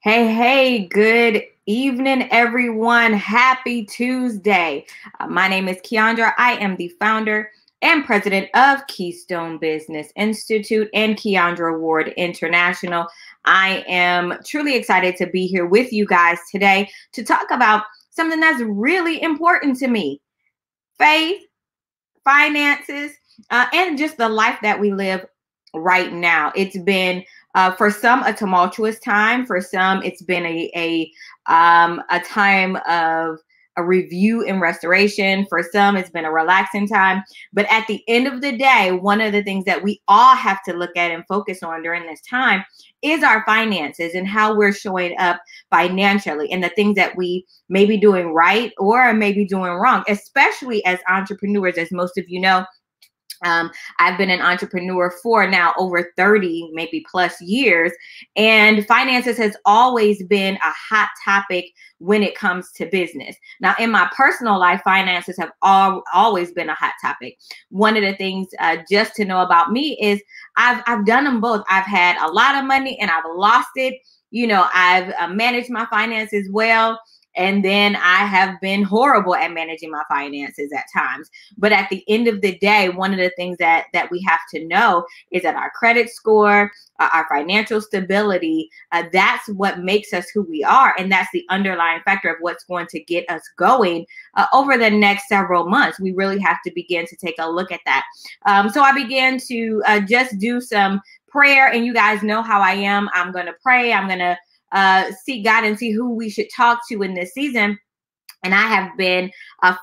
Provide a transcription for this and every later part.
Hey, good evening, everyone. Happy Tuesday. My name is Keandra. I am the founder and president of Keystone Business Institute and Keandra Ward International. I am truly excited to be here with you guys today to talk about something that's really important to me: faith, finances, and just the life that we live right now. It's been for some a tumultuous time. For some, it's been a time of a review and restoration. For some, it's been a relaxing time. But at the end of the day, one of the things that we all have to look at and focus on during this time is our finances and how we're showing up financially and the things that we may be doing right or maybe doing wrong, especially as entrepreneurs. As most of you know, I've been an entrepreneur for now over 30, maybe plus years, and finances has always been a hot topic when it comes to business. Now, in my personal life, finances have always been a hot topic. One of the things just to know about me is I've done them both. I've had a lot of money and I've lost it. I've managed my finances well. And then I have been horrible at managing my finances at times. But at the end of the day, one of the things that we have to know is that our credit score, our financial stability, that's what makes us who we are. And that's the underlying factor of what's going to get us going over the next several months. We really have to begin to take a look at that. So I began to just do some prayer. And you guys know how I am. I'm going to pray. I'm going to seek God and see who we should talk to in this season. And I have been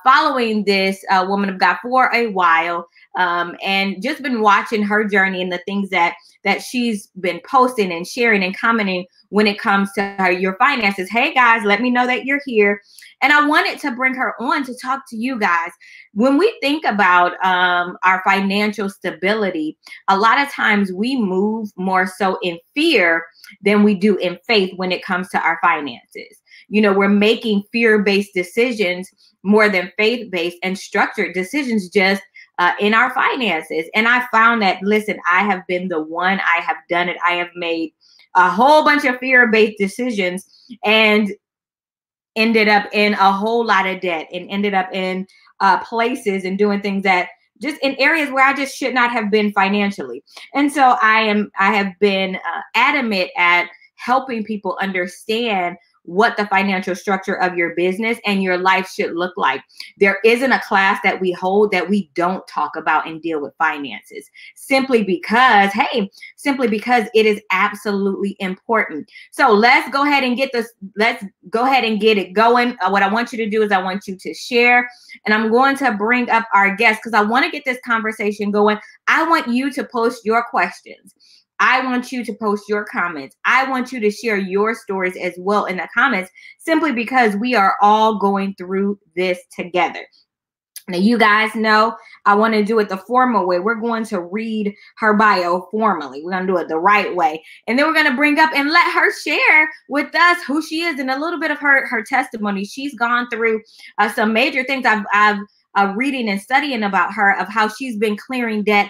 following this woman of God for a while, and just been watching her journey and the things that she's been posting and sharing and commenting when it comes to your finances. Hey guys, let me know that you're here. And I wanted to bring her on to talk to you guys. When we think about our financial stability, a lot of times we move more so in fear than we do in faith when it comes to our finances. We're making fear-based decisions more than faith-based and structured decisions just in our finances. And I found that, listen, I have been the one. I have done it. I have made a whole bunch of fear-based decisions and ended up in a whole lot of debt and ended up in places and doing things that just in areas where I just should not have been financially. And so I have been adamant at helping people understand what the financial structure of your business and your life should look like. There isn't a class that we hold that we don't talk about and deal with finances, simply because it is absolutely important. So let's go ahead and get it going. What I want you to do is I want you to share, and I'm going to bring up our guests because I want to get this conversation going. I want you to post your questions. I want you to post your comments. I want you to share your stories as well in the comments, simply because we are all going through this together. Now, you guys know I want to do it the formal way. We're going to read her bio formally. We're going to do it the right way. And then we're going to bring up and let her share with us who she is and a little bit of her testimony. She's gone through some major things. I've reading and studying about her, of how she's been clearing debt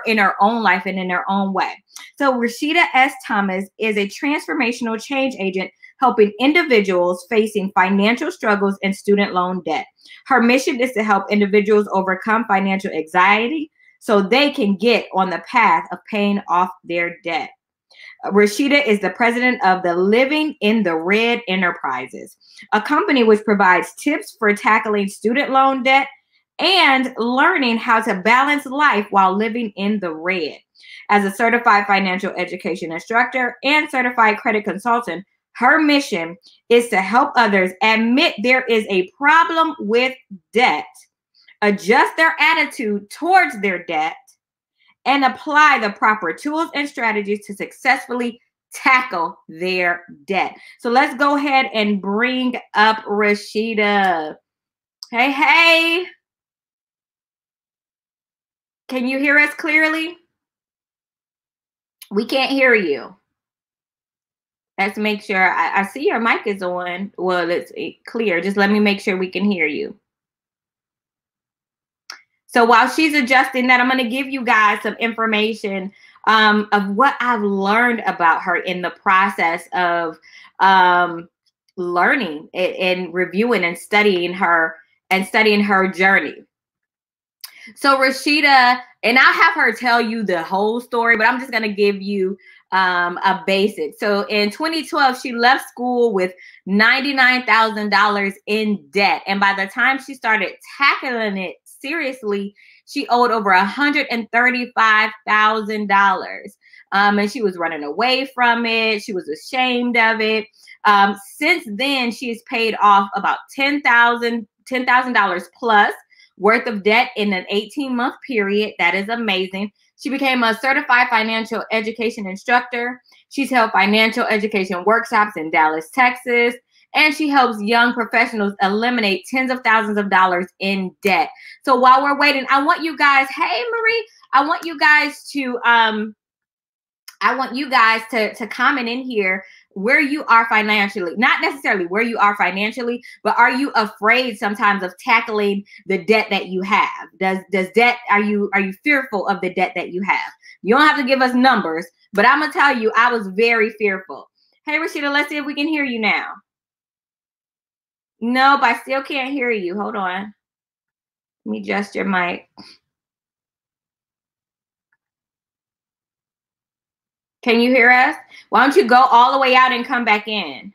in her own life and in her own way. So Rashida S. Thomas is a transformational change agent helping individuals facing financial struggles and student loan debt. Her mission is to help individuals overcome financial anxiety so they can get on the path of paying off their debt. Rashida is the president of the Living in the Red Enterprises, a company which provides tips for tackling student loan debt and learning how to balance life while living in the red. As a certified financial education instructor and certified credit consultant, her mission is to help others admit there is a problem with debt, adjust their attitude towards their debt, and apply the proper tools and strategies to successfully tackle their debt. So let's go ahead and bring up Rashida. Hey. Can you hear us clearly? We can't hear you. Let's make sure. I see your mic is on. Well, it's clear. Just let me make sure we can hear you. So while she's adjusting that, I'm going to give you guys some information of what I've learned about her in the process of learning and reviewing and studying her journey. So Rashida, and I'll have her tell you the whole story, but I'm just going to give you a basic. So in 2012, she left school with $99,000 in debt. And by the time she started tackling it seriously, she owed over $135,000. And she was running away from it. She was ashamed of it. Since then, she has paid off about $10,000 plus worth of debt in an 18-month period. That is amazing. She became a certified financial education instructor. She's held financial education workshops in Dallas, Texas, and she helps young professionals eliminate tens of thousands of dollars in debt. So while we're waiting, I want you guys, hey Marie, I want you guys to comment in here where you are financially, not necessarily where you are financially, but are you afraid sometimes of tackling the debt that you have? Are you fearful of the debt that you have? You don't have to give us numbers, but I'm going to tell you, I was very fearful. Hey, Rashida, let's see if we can hear you now. Nope, I still can't hear you. Hold on. Let me adjust your mic. Can you hear us? Why don't you go all the way out and come back in?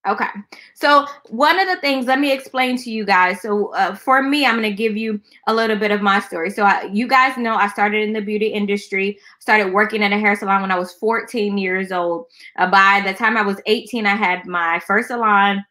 Okay. So one of the things, let me explain to you guys. So for me, I'm going to give you a little bit of my story. So you guys know I started in the beauty industry, started working at a hair salon when I was 14 years old. By the time I was 18, I had my first salon.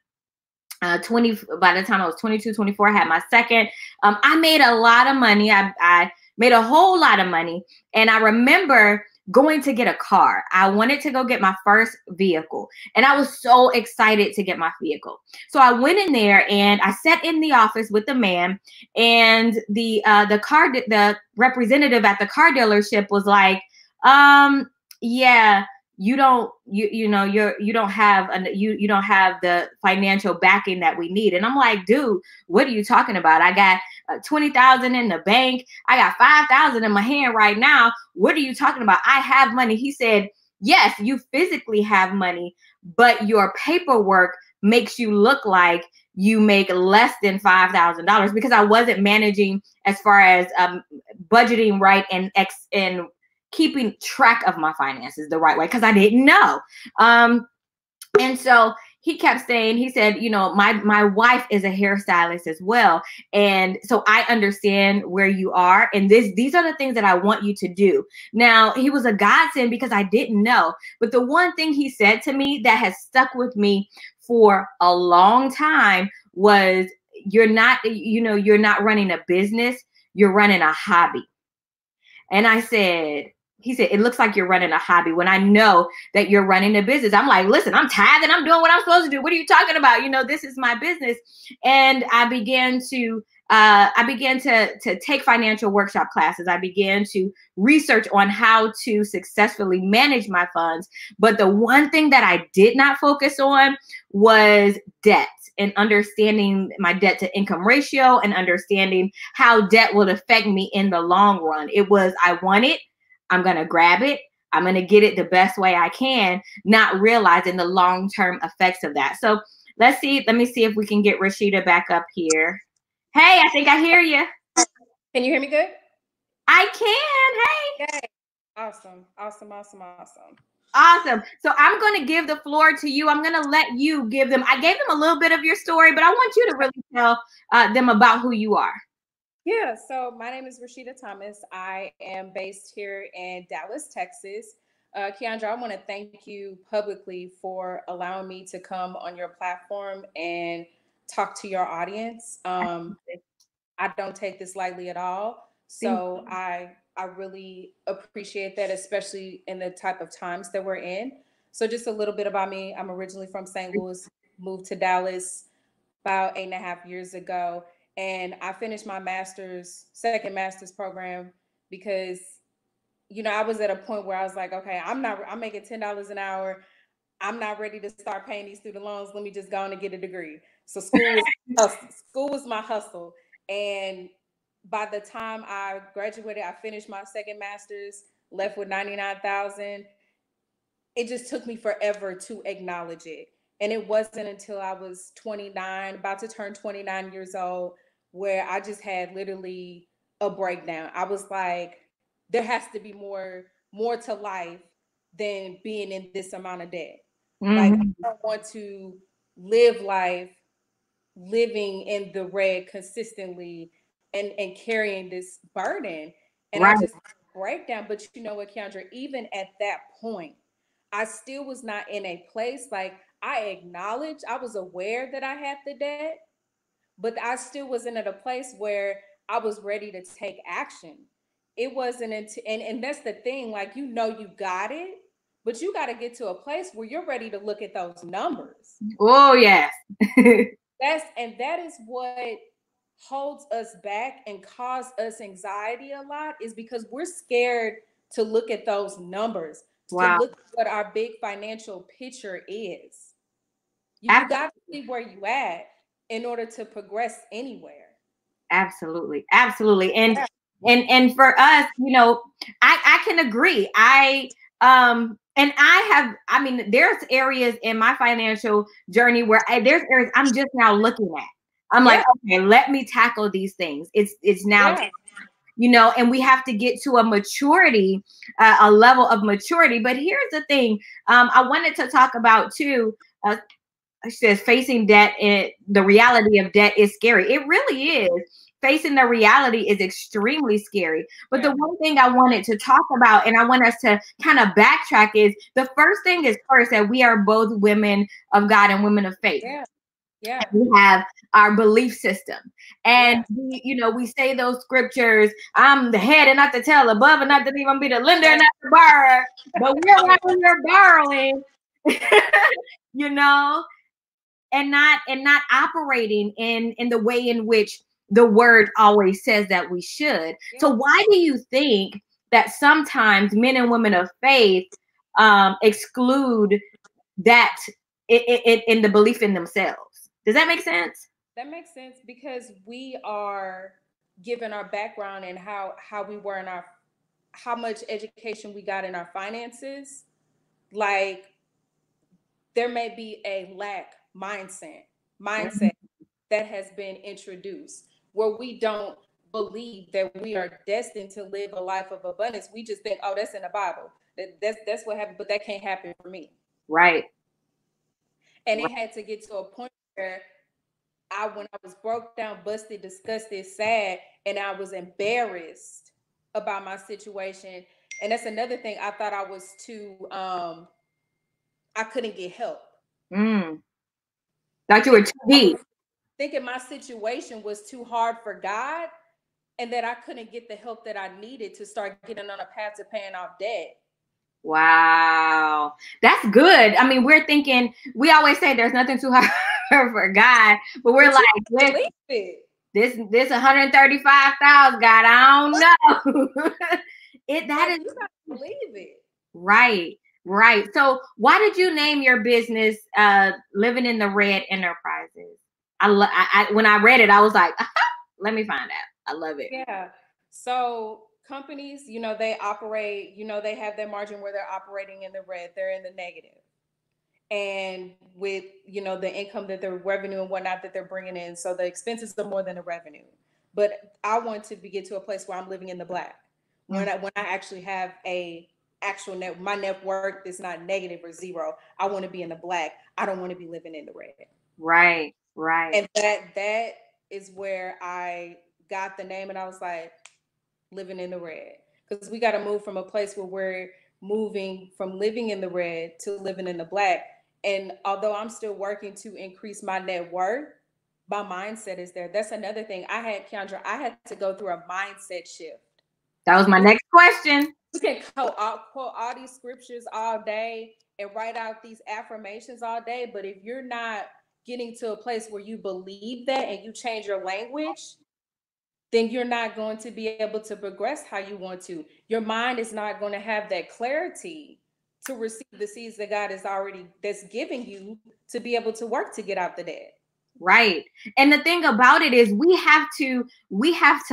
By the time I was 22, 24, I had my second. I made a lot of money. I made a whole lot of money. And I remember going to get a car. I wanted to go get my first vehicle. And I was so excited to get my vehicle. So I went in there and I sat in the office with the man, and the representative at the car dealership was like, yeah, you don't have the financial backing that we need. And I'm like, dude, what are you talking about? I got 20,000 in the bank. I got 5,000 in my hand right now. What are you talking about? I have money. He said, yes, you physically have money, but your paperwork makes you look like you make less than $5,000, because I wasn't managing as far as budgeting right and keeping track of my finances the right way, because I didn't know. And so he kept saying, he said, my wife is a hairstylist as well. And so I understand where you are. And these are the things that I want you to do. Now, he was a godsend because I didn't know. But the one thing he said to me that has stuck with me for a long time was, you're not running a business, you're running a hobby. And he said, it looks like you're running a hobby when I know that you're running a business. I'm like, listen, I'm tithing. I'm doing what I'm supposed to do. What are you talking about? This is my business. And I began to take financial workshop classes. I began to research on how to successfully manage my funds. But the one thing that I did not focus on was debt, and understanding my debt to income ratio, and understanding how debt will affect me in the long run. It was, I want it, I'm going to grab it, I'm going to get it the best way I can, not realizing the long-term effects of that. So let me see if we can get Rashida back up here. Hey, I think I hear you. Can you hear me good? I can. Hey. Yay. Awesome. So I'm going to give the floor to you. I'm going to let you give them. I gave them a little bit of your story, but I want you to really tell them about who you are. Yeah. So my name is Rashida Thomas. I am based here in Dallas, Texas. Keandra, I want to thank you publicly for allowing me to come on your platform and talk to your audience. I don't take this lightly at all. So I really appreciate that, especially in the type of times that we're in. So just a little bit about me. I'm originally from St. Louis, moved to Dallas about 8.5 years ago. And I finished my second master's program because, I was at a point where I was like, okay, I'm making $10 an hour. I'm not ready to start paying these student loans. Let me just go on and get a degree. So school was my hustle. And by the time I graduated, I finished my second master's, left with 99,000. It just took me forever to acknowledge it. And it wasn't until I was 29, about to turn 29 years old, where I just had literally a breakdown. I was like, there has to be more to life than being in this amount of debt. Like, I Mm-hmm. don't want to live life living in the red consistently and carrying this burden. And I Right. just break down. But you know what, Keandra, even at that point, I still was not in a place like I acknowledged, I was aware that I had the debt, but I still wasn't at a place where I was ready to take action. It wasn't until, and that's the thing, like, you know, you got it, but you got to get to a place where you're ready to look at those numbers. Oh, yes. That is what holds us back and cause us anxiety a lot, is because we're scared to look at those numbers, to Wow. look at what our big financial picture is. You Ab- got to see where you at in order to progress anywhere. Absolutely. Absolutely. And Yeah. and for us, you know, I can agree. And I mean, there's areas in my financial journey where there's areas I'm just now looking at. I'm like, Yeah. okay, let me tackle these things. It's now, Yeah. you know, and we have to get to a maturity, a level of maturity. But here's the thing, I wanted to talk about too. She says facing debt and the reality of debt is scary. It really is. Facing the reality is extremely scary. But the Yeah. one thing I wanted to talk about, and I want us to kind of backtrack, is the first thing is first that we are both women of God and women of faith. Yeah. Yeah. We have our belief system, and Yeah. we, you know, we say those scriptures, I'm the head and not the tail, above and not the even be the lender and Yeah. not the borrower, but we're right when you're borrowing. You know, and not operating in the way in which the word always says that we should. So Yeah. why do you think that sometimes men and women of faith exclude that in the belief in themselves? Does that make sense? That makes sense because we are given our background and how we were in our, how much education we got in our finances. Like, there may be a lack mindset that has been introduced where we don't believe that we are destined to live a life of abundance. We just think, oh, that's in the Bible. That's what happened, but that can't happen for me. Right. And it had to get to a point where when I was broke down, busted, disgusted, sad, and I was embarrassed about my situation. And that's another thing. I thought I was too I couldn't get help. Mm. Thought you were Think too I deep. was thinking my situation was too hard for God, and that I couldn't get the help that I needed to start getting on a path to paying off debt. Wow. That's good. I mean, we're thinking, we always say there's nothing too hard for God, but we're But like, you listen, believe it. this 135,000, God, I don't know. That Like, is you gotta believe it. right. Right. So why did you name your business Living in the Red Enterprises? When I read it, I was like, let me find out. I love it. Yeah. So companies, they operate, they have their margin where they're operating in the red, they're in the negative. And with, the income that their revenue and whatnot that they're bringing in. So the expenses are more than the revenue. But I want to get to a place where I'm living in the black. When I actually have a actual my net worth is not negative or zero. I want to be in the black. I don't want to be living in the red. Right. Right. And that is where I got the name, and I was like, living in the red, because we got to move from a place where we're moving from living in the red to living in the black. And although I'm still working to increase my net worth, my mindset is there. That's another thing. Keandra, I had to go through a mindset shift. That was my next question. You can quote all these scriptures all day and write out these affirmations all day, but if you're not getting to a place where you believe that and you change your language, then you're not going to be able to progress how you want to. Your mind is not going to have that clarity to receive the seeds that God is already that's giving you to be able to work to get out the debt. Right. And the thing about it is we have to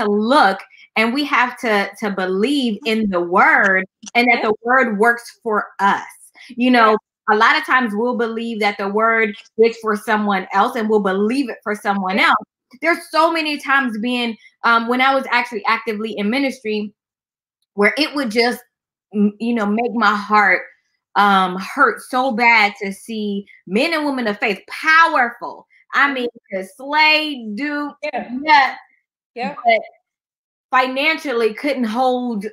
look and we have to believe in the word and that the word works for us. You know, a lot of times we'll believe that the word is for someone else and we'll believe it for someone else. There's so many times when I was actually actively in ministry where it would just, make my heart hurt so bad to see men and women of faith, powerful. I mean, to slay, do, but financially couldn't hold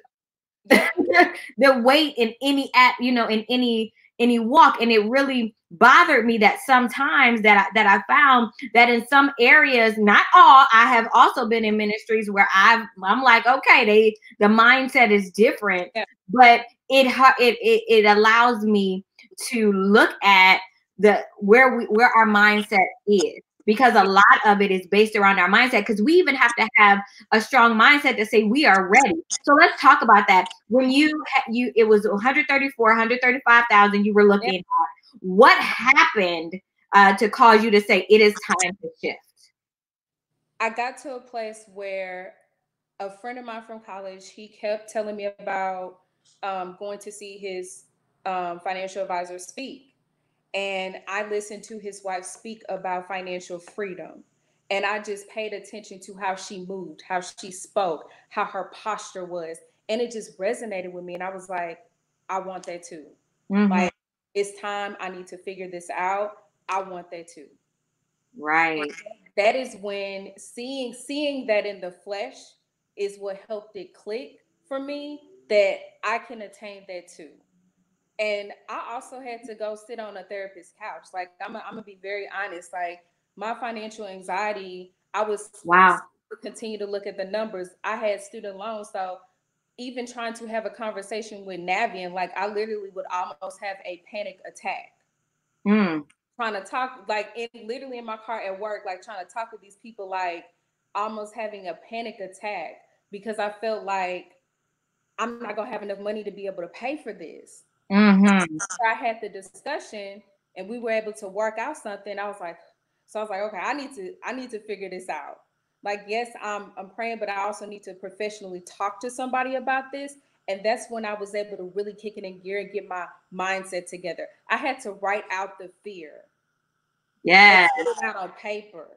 the weight in any in any walk. And it really bothered me that sometimes that I found that in some areas, not all, I have also been in ministries where I'm like, okay, the mindset is different, but it allows me to look at where our mindset is, because a lot of it is based around our mindset, because we even have to have a strong mindset to say we are ready. So let's talk about that. When it was 135,000 you were looking at, what happened to cause you to say it is time to shift? I got to a place where a friend of mine from college, he kept telling me about going to see his financial advisor speak. And I listened to his wife speak about financial freedom. And I just paid attention to how she moved, how she spoke, how her posture was. And it just resonated with me. And I was like, I want that too. Like, it's time. I need to figure this out. I want that too. Right. That is when seeing that in the flesh is what helped it click for me, that I can attain that too. And I also had to go sit on a therapist's couch. Like, I'm gonna be very honest. Like, my financial anxiety, I was continue to look at the numbers. I had student loans, so even trying to have a conversation with Navian, like, I literally would almost have a panic attack. Trying to talk, like, literally in my car at work, like trying to talk with these people, like almost having a panic attack because I felt like I'm not gonna have enough money to be able to pay for this. I had the discussion and we were able to work out something. I was like, okay, I need to figure this out. Like, yes, I'm praying, but I also need to professionally talk to somebody about this. And that's when I was able to really kick it in gear and get my mindset together. I had to write out the fear. Yeah. Put it out on paper.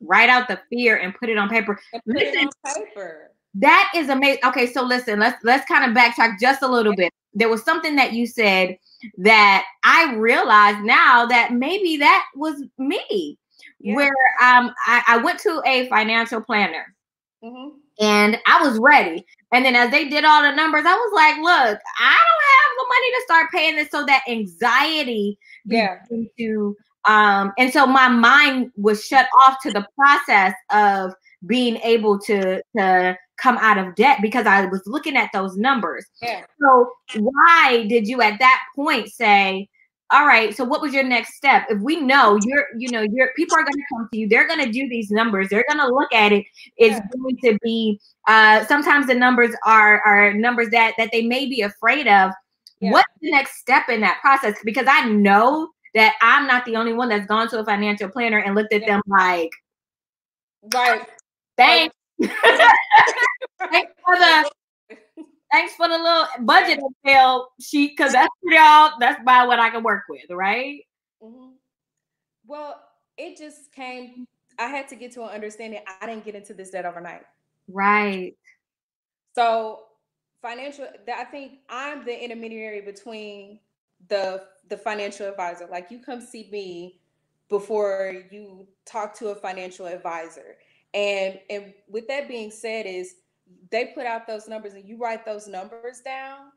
Write out the fear and put it on paper. Put it on paper. That is amazing. Okay, so listen, let's kind of backtrack just a little bit. There was something that you said that I realized now that maybe that was me, where I went to a financial planner and I was ready. And then as they did all the numbers, I was like, look, I don't have the money to start paying this. So that anxiety began to and so my mind was shut off to the process of being able to come out of debt because I was looking at those numbers. So why did you at that point say, all right, so what was your next step? If we know your people are going to come to you, they're going to do these numbers, they're going to look at it. It's going to be sometimes the numbers are numbers that they may be afraid of. What's the next step in that process? Because I know that I'm not the only one that's gone to a financial planner and looked at them like, thanks. Thanks for the little budget Excel sheet, because that's about what I can work with, right? Well, it just came. I had to get to an understanding. I didn't get into this debt overnight. Right. So I think I'm the intermediary between the financial advisor. Like, you come see me before you talk to a financial advisor. And with that being said, is they put out those numbers and you write those numbers down,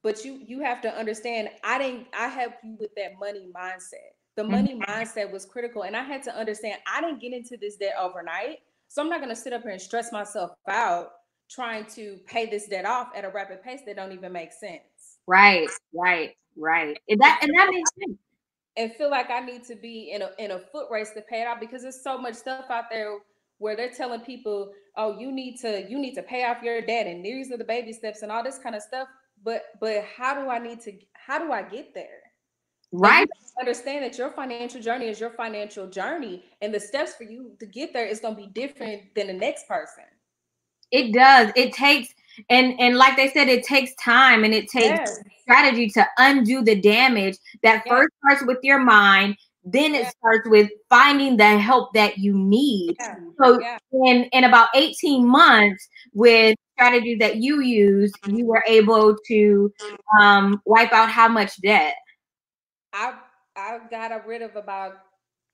but you have to understand, I helped you with that money mindset. The money mindset was critical. And I had to understand I didn't get into this debt overnight. So I'm not going to sit up here and stress myself out trying to pay this debt off at a rapid pace that don't even make sense. Right. And that makes sense. And feel like I need to be in a foot race to pay it off, because there's so much stuff out there where they're telling people, oh, you need to pay off your debt, and these are the baby steps and all this kind of stuff. But how do I get there? Right. And you understand that your financial journey is your financial journey, and the steps for you to get there is going to be different than the next person. It does. It takes, and like they said, it takes time and it takes strategy to undo the damage that first starts with your mind. Then it starts with finding the help that you need. So in about 18 months with strategies that you used, you were able to wipe out how much debt? I got rid of about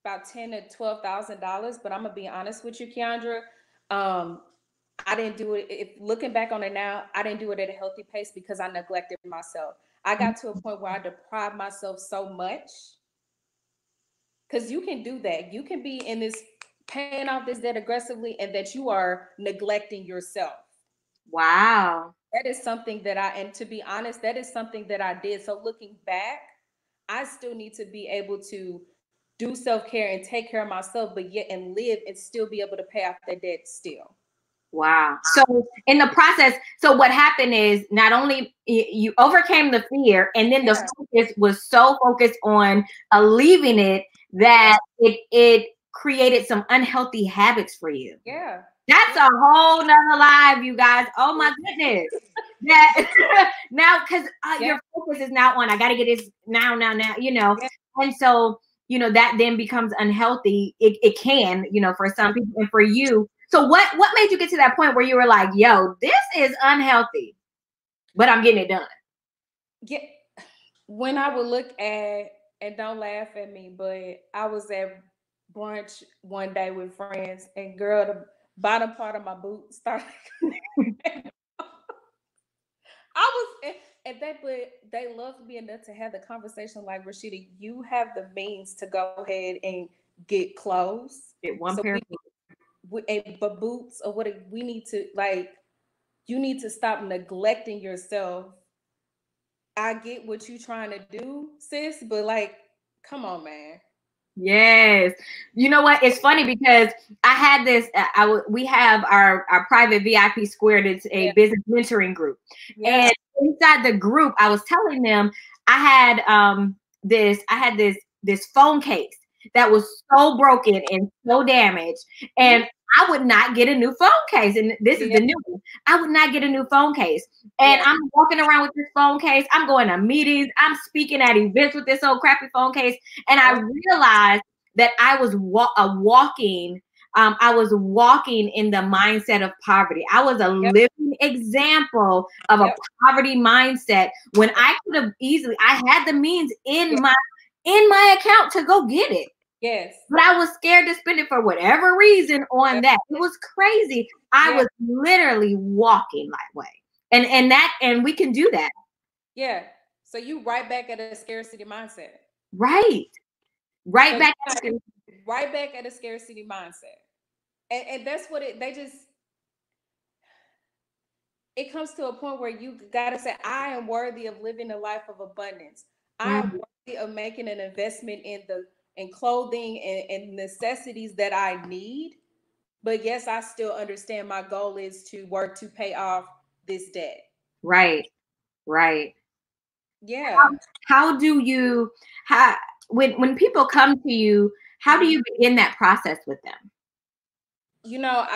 $10,000 to $12,000, but I'm gonna be honest with you, Keandra. I didn't do it. If looking back on it now, I didn't do it at a healthy pace because I neglected myself. I got to a point where I deprived myself so much. Because you can do that. You can be in this paying off this debt aggressively, and that you are neglecting yourself. Wow. That is something that and to be honest, that is something that I did. So looking back, I still need to be able to do self-care and take care of myself, but yet and live and still be able to pay off that debt still. Wow. So in the process, so what happened is not only you overcame the fear, and then the focus was so focused on leaving it that it created some unhealthy habits for you. Yeah. That's a whole nother live, you guys. Oh my goodness. That now, because your focus is now on, I got to get this now, you know. And so, you know, that then becomes unhealthy. It can, you know, for some people and for you. So what made you get to that point where you were like, yo, this is unhealthy, but I'm getting it done? Yeah. When I would look at, and don't laugh at me, but I was at brunch one day with friends, and girl, the bottom part of my boot started. I was and they loved me enough to have the conversation like, Rashida, you have the means to go ahead and get clothes. Get one pair of but boots or what we need to, like, you need to stop neglecting yourself. I get what you're trying to do, sis, but like, come on, man. Yes. You know what? It's funny because I had this, we have our private VIP Squared. It's a business mentoring group. And inside the group, I was telling them I had this phone case that was so broken and so damaged. And I would not get a new phone case. And this is the new one. I would not get a new phone case. And I'm walking around with this phone case. I'm going to meetings. I'm speaking at events with this old crappy phone case. And I realized that I was walking in the mindset of poverty. I was a living example of a poverty mindset when I could have easily, I had the means in my account to go get it. Yes. But I was scared to spend it for whatever reason on that. It was crazy. I was literally walking that way. And we can do that. Yeah. So you right back at a scarcity mindset. Right. Right back at a scarcity mindset. And that's what it comes to a point where you gotta say, I am worthy of living a life of abundance. I am worthy of making an investment in clothing and necessities that I need. But yes, I still understand my goal is to work to pay off this debt. Right. Yeah. How do you, when people come to you, how do you begin that process with them? You know,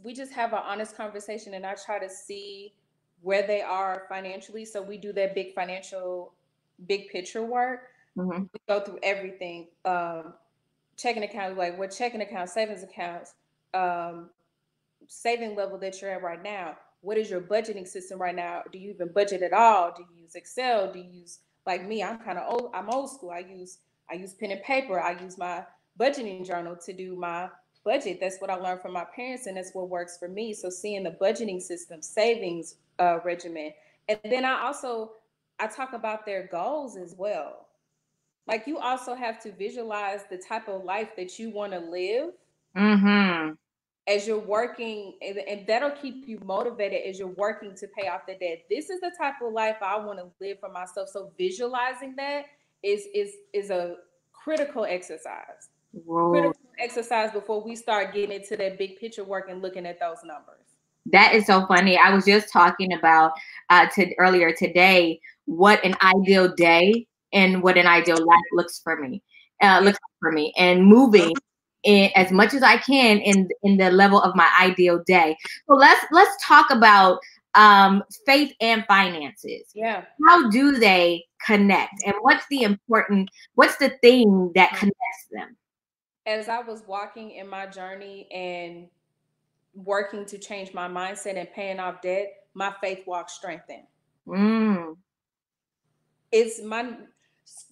we just have an honest conversation, and I try to see where they are financially. So we do that big picture work. We go through everything. Checking account, like what checking accounts, savings accounts, saving level that you're at right now. What is your budgeting system right now? Do you even budget at all? Do you use Excel? Do you use, like me, I'm kind of old, I'm old school. I use pen and paper. I use my budgeting journal to do my budget. That's what I learned from my parents, and that's what works for me. So seeing the budgeting system, savings regimen. And then I talk about their goals as well. Like, you also have to visualize the type of life that you want to live. As you're working, and that'll keep you motivated as you're working to pay off the debt. This is the type of life I want to live for myself. So visualizing that is a critical exercise. Critical exercise before we start getting into that big picture work and looking at those numbers. That is so funny. I was just talking about earlier today what an ideal day in what an ideal life looks for me, and moving in as much as I can in the level of my ideal day. So let's talk about faith and finances. Yeah. How do they connect, and what's the thing that connects them? As I was walking in my journey and working to change my mindset and paying off debt, my faith walk strengthened. It's my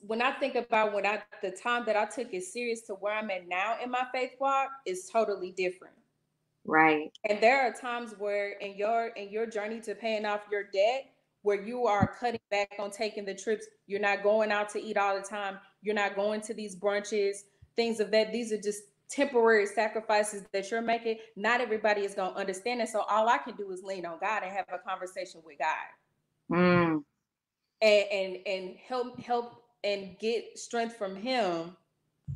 when I think about the time that I took it serious to where I'm at now in my faith walk is totally different. Right. And there are times where in your journey to paying off your debt, where you are cutting back on taking the trips, you're not going out to eat all the time, you're not going to these brunches, things of that. These are just temporary sacrifices that you're making. Not everybody is going to understand it. So all I can do is lean on God and have a conversation with God. And help and get strength from him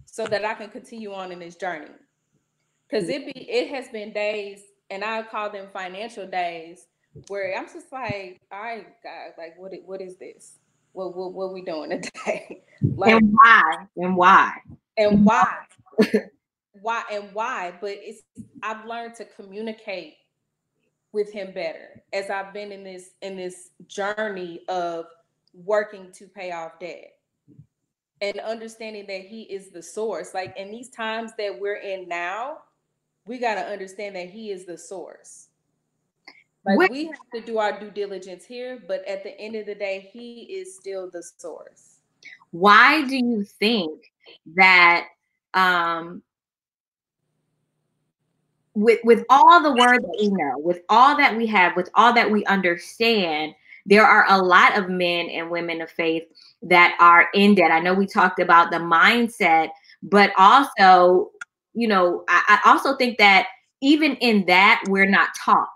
so that I can continue on in this journey. Because it has been days, and I call them financial days, where I'm just like, all right, God, like what is this? What we doing today? Like, and why? Why? But I've learned to communicate with him better as I've been in this journey of working to pay off debt and understanding that he is the source. Like in these times that we're in now, we got to understand that he is the source. Like we have to do our due diligence here, but at the end of the day, he is still the source. Why do you think that with all the word that we know, with all that we have, with all that we understand, there are a lot of men and women of faith that are in debt? I know we talked about the mindset, but also, I also think that even in that, we're not taught,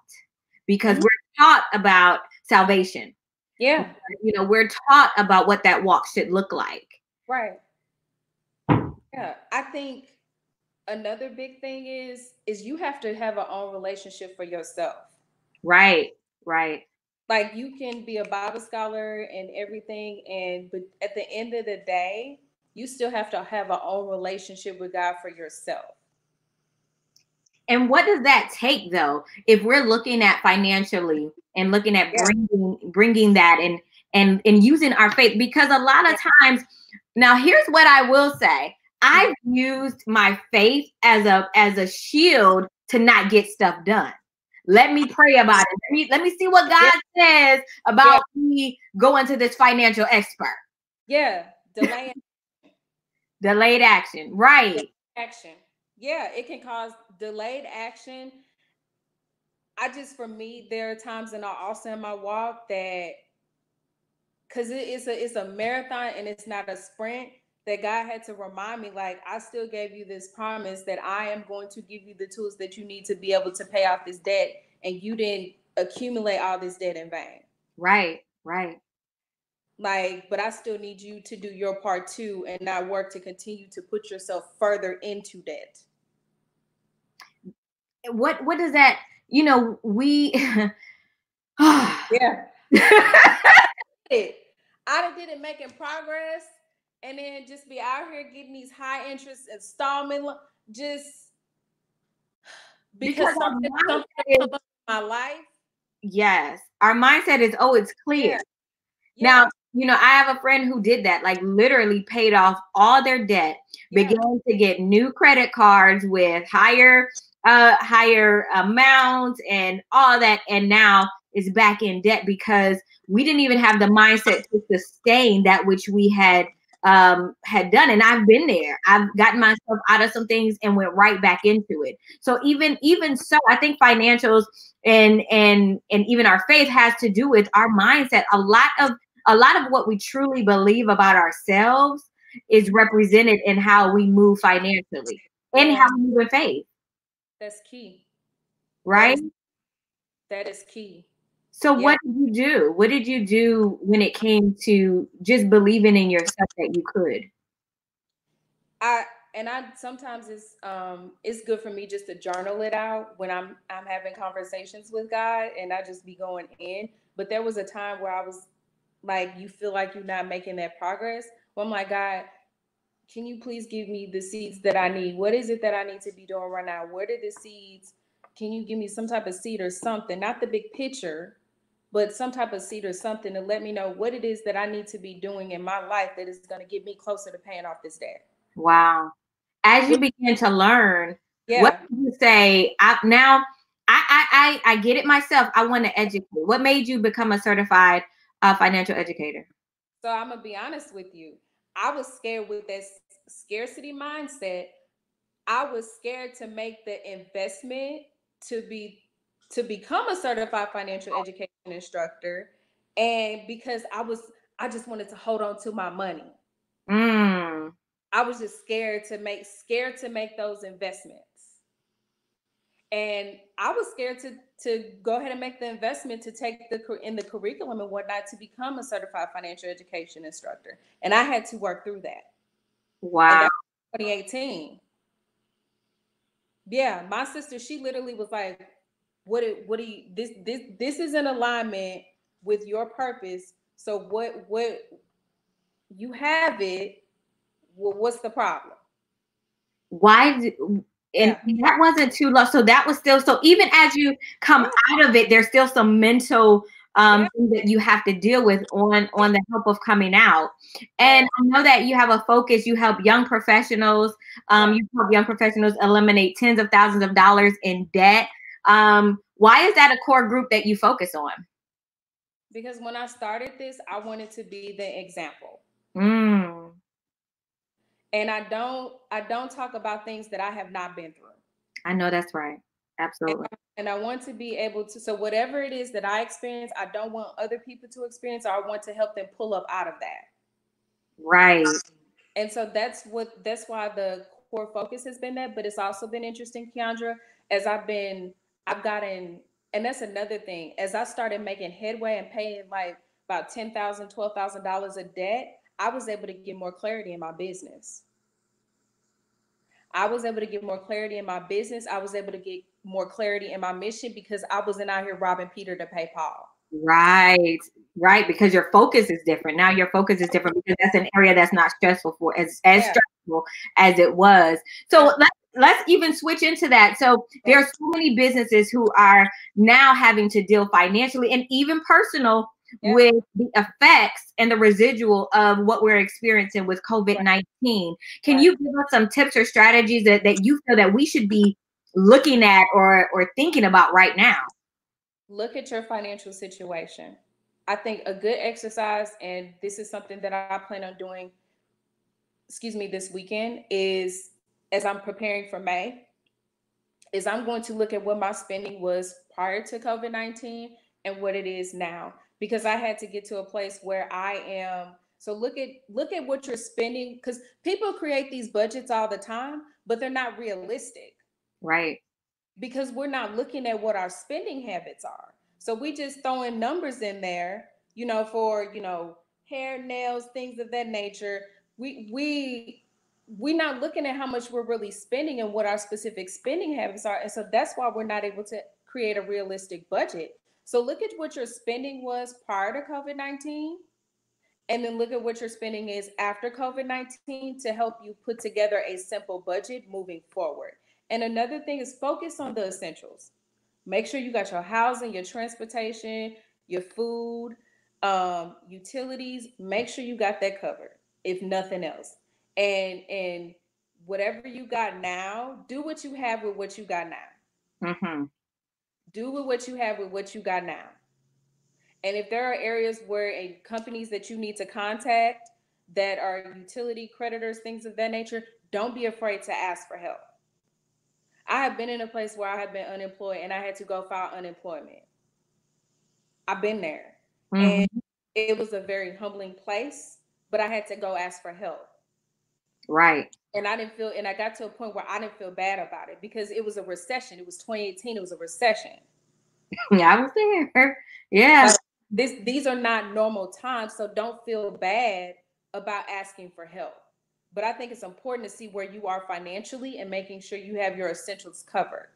because we're taught about salvation. Yeah. We're taught about what that walk should look like. Right. Yeah. I think another big thing is you have to have an own relationship for yourself. Right. Like you can be a Bible scholar and everything, but at the end of the day, you still have to have an own relationship with God for yourself. And what does that take, though, if we're looking at financially and looking at bringing that and using our faith? Because a lot of times, now here's what I will say: I've used my faith as a shield to not get stuff done. Let me pray about it. Let me see what God says about me going to this financial expert. Yeah, delayed action, right? Delayed action. Yeah, it can cause delayed action. For me, there are times, and also in my walk, that because it's a marathon and it's not a sprint, that God had to remind me, like, I still gave you this promise that I am going to give you the tools that you need to be able to pay off this debt, and you didn't accumulate all this debt in vain. Right. Like, but I still need you to do your part too, and not work to continue to put yourself further into debt. What does that, we yeah. I didn't making progress, and then just be out here getting these high interest installment just because something in my life. Yes, our mindset is, it's clear. Now, I have a friend who did that, like literally paid off all their debt, began to get new credit cards with higher amounts and all that, and now is back in debt because we didn't even have the mindset to sustain that which we had done. And I've been there. I've gotten myself out of some things and went right back into it. So even so, I think financials and even our faith has to do with our mindset. A lot of what we truly believe about ourselves is represented in how we move financially and how we move in faith. That's key. Right? That is key. So what did you do? What did you do when it came to just believing in yourself that you could? Sometimes it's good for me just to journal it out when I'm having conversations with God, and I just be going in. But there was a time where like you feel like you're not making that progress. Well, I'm like, God, can you please give me the seeds that I need? What is it that I need to be doing right now? Where did the seeds? Can you give me some type of seed or something? Not the big picture, but some type of seed or something to let me know what it is that I need to be doing in my life that is going to get me closer to paying off this debt. Wow. As you begin to learn, what Yeah. do you say? I get it myself. I want to educate. What made you become a certified financial educator? So I'm gonna be honest with you. I was scared with that scarcity mindset. I was scared to make the investment to be to become a certified financial education instructor, and because I just wanted to hold on to my money. Mm. I was just scared to make those investments. And I was scared to go ahead and make the investment to take in the curriculum and whatnot to become a certified financial education instructor. And I had to work through that. And Wow. that was 2018. Yeah, my sister, she literally was like, what do you this is in alignment with your purpose. So what you have it, what's the problem? Why and Yeah. that wasn't too low. So that was still, so even as you come Yeah. out of it, there's still some mental Yeah. thing that you have to deal with on the help of coming out. Yeah. And I know that you have a focus. You help young professionals. Yeah. You help young professionals eliminate tens of thousands of dollars in debt. Why is that a core group that you focus on? Because when I started this, I wanted to be the example. Mm, And I don't talk about things that I have not been through. I know that's right. And Absolutely. and I want to be able to, so whatever it is that I experience, I don't want other people to experience, or I want to help them pull up out of that. Right. And so that's why the core focus has been that. But it's also been interesting, Keandra, as I've gotten, and that's another thing. As I started making headway and paying like about $10,000, $12,000 of debt, I was able to get more clarity in my business. I was able to get more clarity in my business. I was able to get more clarity in my mission because I wasn't out here robbing Peter to pay Paul. Right, right, because your focus is different. Now your focus is different because that's an area that's not stressful for as Yeah. stressful as it was. So Yeah. let's even switch into that. So there are so many businesses who are now having to deal financially and even personal Yeah. with the effects and the residual of what we're experiencing with Right. COVID-19. Can Right. you give us some tips or strategies that you feel that we should be looking at or thinking about right now? Look at your financial situation. I think a good exercise, and this is something that I plan on doing, this weekend, is as I'm preparing for May, is I'm going to look at what my spending was prior to COVID-19 and what it is now. Because I had to get to a place where I am. So look at what you're spending, because people create these budgets all the time, but they're not realistic Right. because we're not looking at what our spending habits are. So we just throwing numbers in there, for hair, nails, things of that nature. We're not looking at how much we're really spending and what our specific spending habits are, and so that's why we're not able to create a realistic budget. So look at what your spending was prior to COVID-19, and then look at what your spending is after COVID-19 to help you put together a simple budget moving forward. And another thing is focus on the essentials. Make sure you got your housing, your transportation, your food, utilities. Make sure you got that covered, if nothing else. And whatever you got now, do what you have with what you got now. Mm-hmm. Do with what you have with what you got now. And if there are areas where companies that you need to contact that are utility creditors, things of that nature, don't be afraid to ask for help. I have been in a place where I have been unemployed and I had to go file unemployment. I've been there. And Mm-hmm. it was a very humbling place, but I had to go ask for help. Right. And I got to a point where I didn't feel bad about it because it was a recession. It was 2018, it was a recession. Yeah, I was there. Yeah. Like these are not normal times, so don't feel bad about asking for help. But I think it's important to see where you are financially and making sure you have your essentials covered.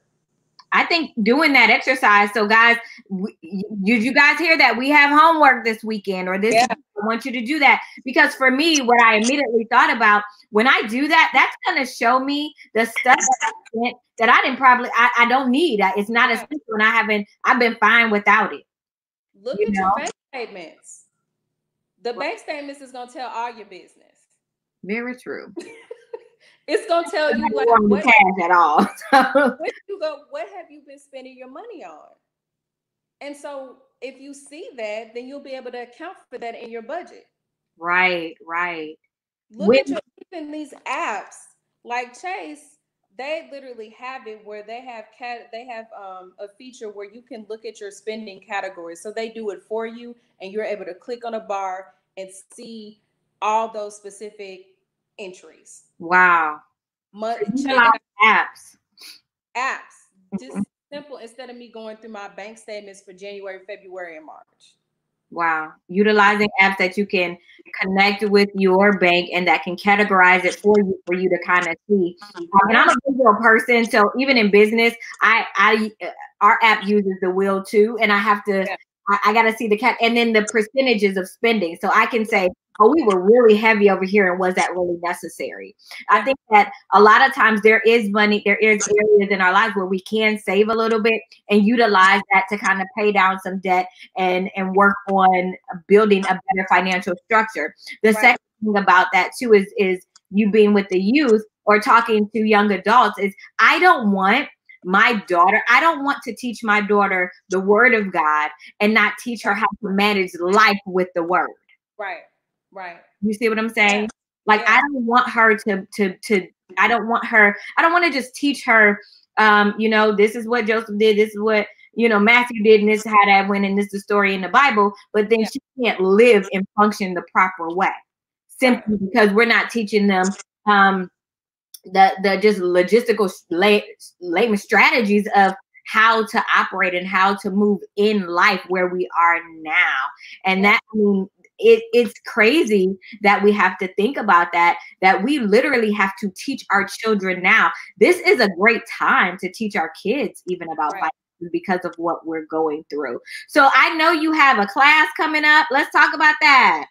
I think doing that exercise. So guys, did you guys hear that? We have homework this weekend or this week. I want you to do that, because for me, what I immediately thought about when I do that, that's going to show me the stuff that I didn't probably, I don't need. It's not essential, and I've been fine without it. Look at your bank statements. The bank statements is going to tell all your business. Very true. It's gonna tell you like what cash at all. What have you been spending your money on? And so if you see that, then you'll be able to account for that in your budget. Right, right. Look at even these apps like Chase. They literally have it where they have a feature where you can look at your spending categories. So they do it for you, and you're able to click on a bar and see all those specific entries. Wow. Apps. Just simple, instead of me going through my bank statements for January, February, and March. Wow. Utilizing apps that you can connect with your bank and that can categorize it for you to kind of see. And I'm a visual person, so even in business, our app uses the wheel too, and I have to I got to see the and then the percentages of spending, so I can say, oh, we were really heavy over here, and was that really necessary? I think that a lot of times there is areas in our lives where we can save a little bit and utilize that to kind of pay down some debt and work on building a better financial structure. The second thing about that too is you being with the youth or talking to young adults is I don't want to teach my daughter the word of God and not teach her how to manage life with the word. Right. Right. You see what I'm saying? Like, I don't want her I don't want to just teach her, this is what Joseph did. This is what, Matthew did, and this is how that went, and this is the story in the Bible. But then she can't live and function the proper way simply because we're not teaching them the just logistical layman strategies of how to operate and how to move in life where we are now. And that, it's crazy that we have to think about that we literally have to teach our children now. This is a great time to teach our kids even about finances because of what we're going through. So I know you have a class coming up. Let's talk about that.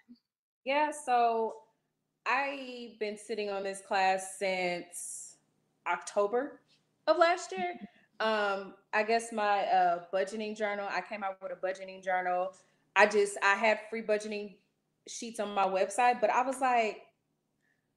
Yeah, so I've been sitting on this class since October of last year. I guess my budgeting journal, I came out with a budgeting journal. I had free budgeting sheets on my website, but I was like,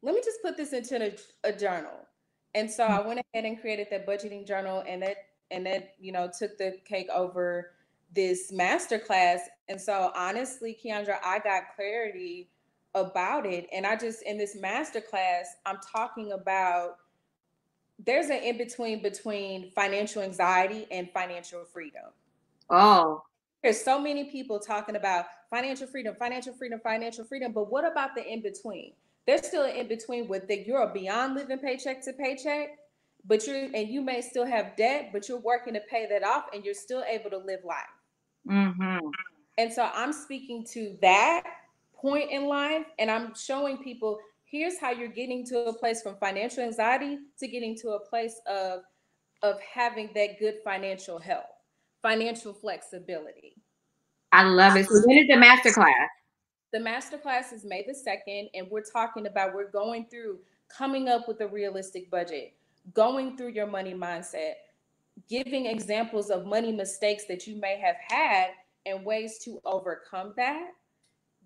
let me just put this into a journal. And so I went ahead and created that budgeting journal, and that took the cake over this masterclass. And so honestly, Keandra, I got clarity about it. And in this masterclass, I'm talking about there's an in-between between financial anxiety and financial freedom. Oh. There's so many people talking about financial freedom, but what about the in-between? There's still an in-between with that you're beyond living paycheck to paycheck, but you may still have debt, but you're working to pay that off and you're still able to live life. Mm-hmm. And so I'm speaking to that point in life, and I'm showing people, here's how you're getting to a place from financial anxiety to getting to a place of having that good financial health, financial flexibility. I love it. So when is the masterclass? The masterclass is May the 2nd, and we're going through coming up with a realistic budget, going through your money mindset, giving examples of money mistakes that you may have had and ways to overcome that,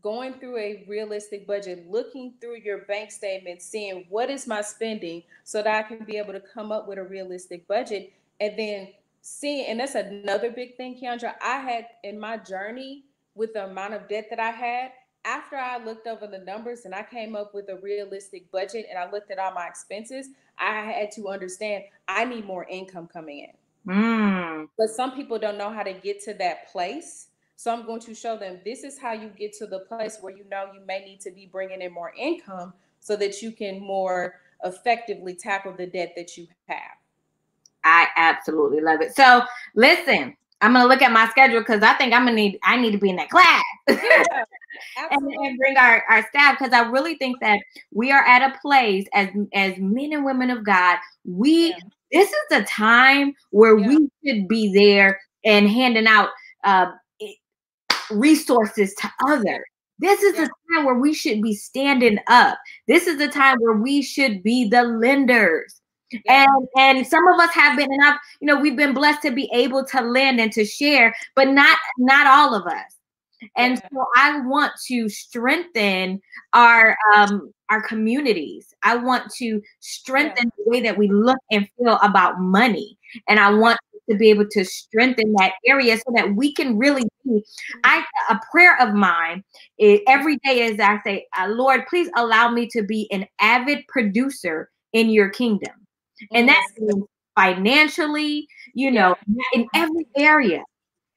going through a realistic budget, looking through your bank statement, seeing what is my spending so that I can be able to come up with a realistic budget, and then seeing, and that's another big thing, Keandra, I had in my journey with the amount of debt that I had, after I looked over the numbers and I came up with a realistic budget and I looked at all my expenses, I had to understand I need more income coming in. But some people don't know how to get to that place. So I'm going to show them this is how you get to the place where you may need to be bringing in more income so that you can more effectively tackle the debt that you have. I absolutely love it. So listen, I'm gonna look at my schedule because I think I need to be in that class. Yeah, and bring our staff, because I really think that we are at a place as men and women of God, this is the time where we should be there and handing out resources to others. This is the time where we should be standing up. This is the time where we should be the lenders. And some of us have been enough, we've been blessed to be able to lend and to share, but not all of us. And so I want to strengthen our communities. I want to strengthen the way that we look and feel about money. And I want to be able to strengthen that area so that we can really be. A prayer of mine every day is I say, Lord, please allow me to be an avid producer in your kingdom. And that means financially, in every area.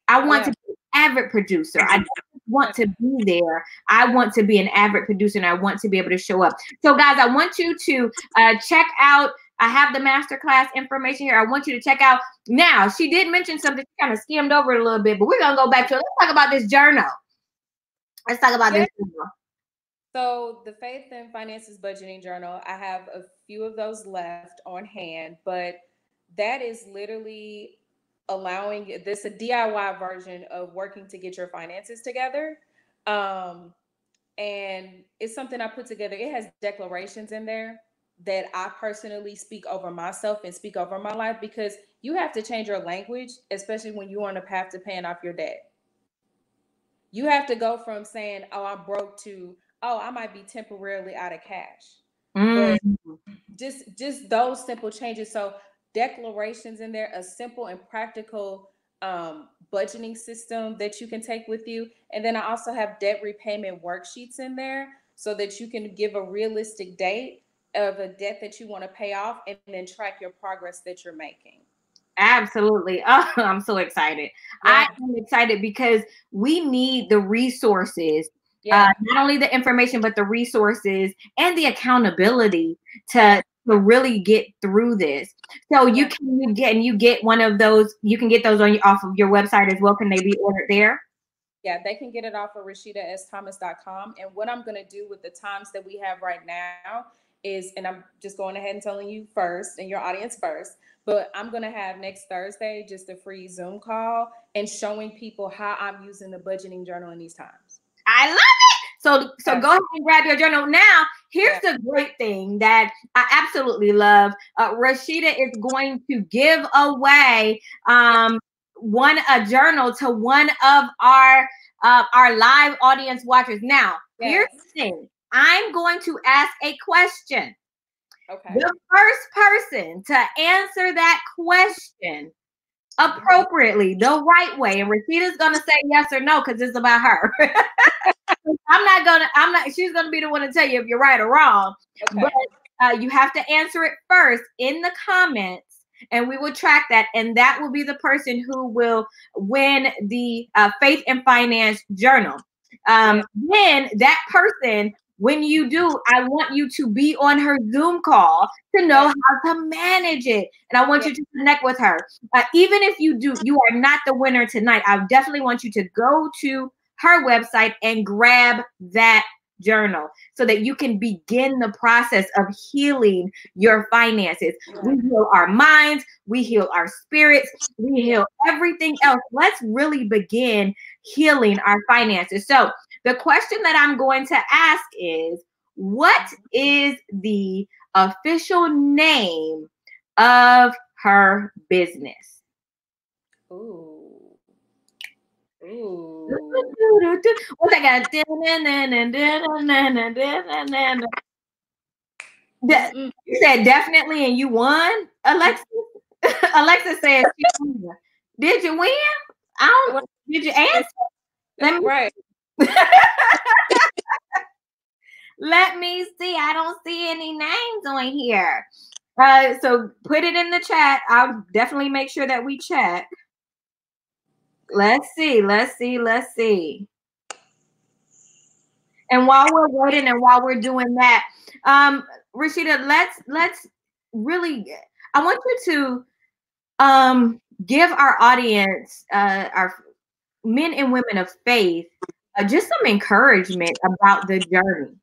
I want to be an avid producer. I don't want to be there. I want to be an avid producer, and I want to be able to show up. So, guys, I want you to check out. I have the masterclass information here. I want you to check out. Now, she did mention something. She kind of skimmed over it a little bit, but we're going to go back to it. Let's talk about this journal. Let's talk about this journal. So the Faith and Finances Budgeting Journal, I have a few of those left on hand, but that is literally allowing this a DIY version of working to get your finances together. And it's something I put together. It has declarations in there that I personally speak over myself and speak over my life, because you have to change your language, especially when you're on a path to paying off your debt. You have to go from saying, oh, I'm broke, to, oh, I might be temporarily out of cash. But just those simple changes. So declarations in there, a simple and practical budgeting system that you can take with you. And then I also have debt repayment worksheets in there so that you can give a realistic date of a debt that you want to pay off, and then track your progress that you're making. Absolutely. Oh, I'm so excited. I am excited because we need the resources, not only the information, but the resources and the accountability to really get through this. So you can get one of those. You can get those off of your website as well. Can they be ordered there? Yeah, they can get it off of RashidaSThomas.com. And what I'm going to do with the times that we have right now is, and I'm just going ahead and telling you first and your audience first, but I'm going to have next Thursday just a free Zoom call and showing people how I'm using the budgeting journal in these times. I love it. So go ahead and grab your journal. Now, here's the great thing that I absolutely love. Rashida is going to give away a journal to one of our live audience watchers. Now, here's the thing. I'm going to ask a question. Okay. The first person to answer that question appropriately, the right way, and Rashida's gonna say yes or no because it's about her. She's gonna be the one to tell you if you're right or wrong. Okay. But you have to answer it first in the comments, and we will track that, and that will be the person who will win the Faith and Finance Journal. Then that person, when you do, I want you to be on her Zoom call to know how to manage it. And I want you to connect with her. Even if you are not the winner tonight, I definitely want you to go to her website and grab that journal so that you can begin the process of healing your finances. We heal our minds, we heal our spirits, we heal everything else. Let's really begin healing our finances. So the question that I'm going to ask is, what is the official name of her business? Ooh. What's that got? You said definitely, and you won, Alexis. Alexis said, "Did you win? Did you answer? Let me, right. Let me see. I don't see any names on here. So put it in the chat. I'll definitely make sure that we check. Let's see. And while we're waiting and while we're doing that, Rashida, let's really, I want you to give our audience, our men and women of faith, just some encouragement about the journey.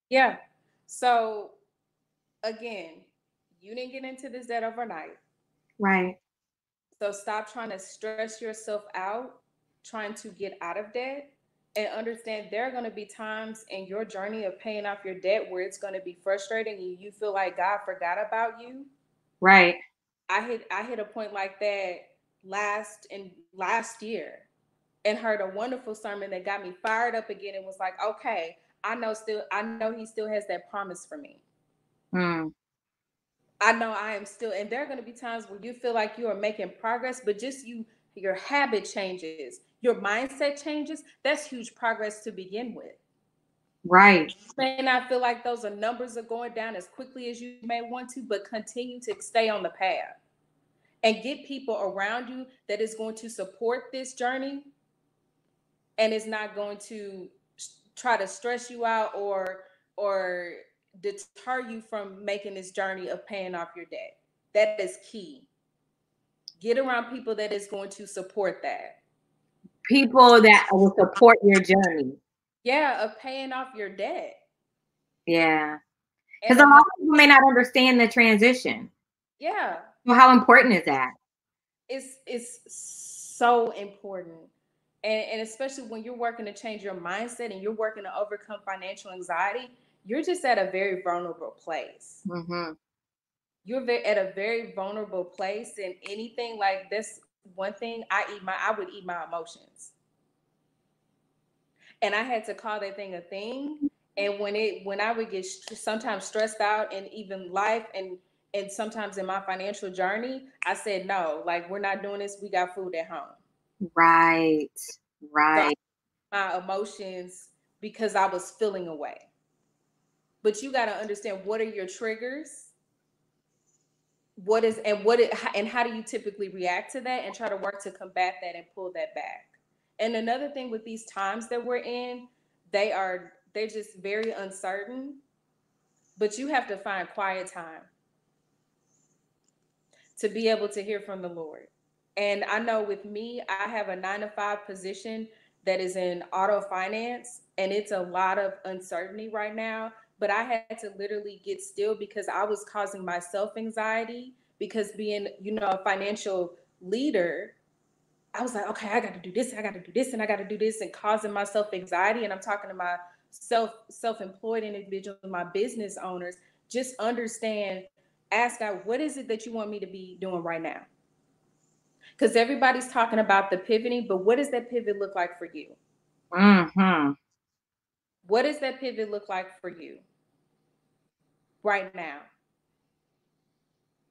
Yeah. So again, you didn't get into this debt overnight. Right. So stop trying to stress yourself out trying to get out of debt, and understand there are going to be times in your journey of paying off your debt where it's going to be frustrating and you feel like God forgot about you. Right. I hit a point like that last year, and heard a wonderful sermon that got me fired up again and was like, okay, I know he still has that promise for me. Mm. I know I am still, and there are going to be times where you feel like you are making progress, but just your habit changes, your mindset changes. That's huge progress to begin with. Right. You may not feel like those numbers are going down as quickly as you may want to, but continue to stay on the path and get people around you that is going to support this journey and is not going to try to stress you out or deter you from making this journey of paying off your debt. That is key. Get around people that is going to support that. People that will support your journey. Yeah, of paying off your debt. Yeah. And Because a lot another, of people may not understand the transition. yeah, So how important is that? it's so important. And especially when you're working to change your mindset and you're working to overcome financial anxiety, you're just at a very vulnerable place. Mm-hmm. You're at a very vulnerable place, and anything like this, one thing, I would eat my emotions. And I had to call that thing a thing. And when I would get sometimes stressed out in even life and sometimes in my financial journey, I said no, like we're not doing this. We got food at home. Right. So I Right. my emotions because I was feeling away. But you got to understand, what are your triggers, and how do you typically react to that, and try to work to combat that and pull that back. And another thing with these times that we're in, they're just very uncertain, but you have to find quiet time to be able to hear from the Lord. And I know with me, I have a 9 to 5 position that is in auto finance, and it's a lot of uncertainty right now. But I had to literally get still because I was causing myself anxiety, because being, a financial leader, I was like, okay, I got to do this, I got to do this, and I got to do this, and causing myself anxiety. And I'm talking to my self-employed individuals, my business owners. Just understand, ask God, what is it that you want me to be doing right now? Because everybody's talking about the pivoting, but what does that pivot look like for you? Mm-hmm. What does that pivot look like for you right now?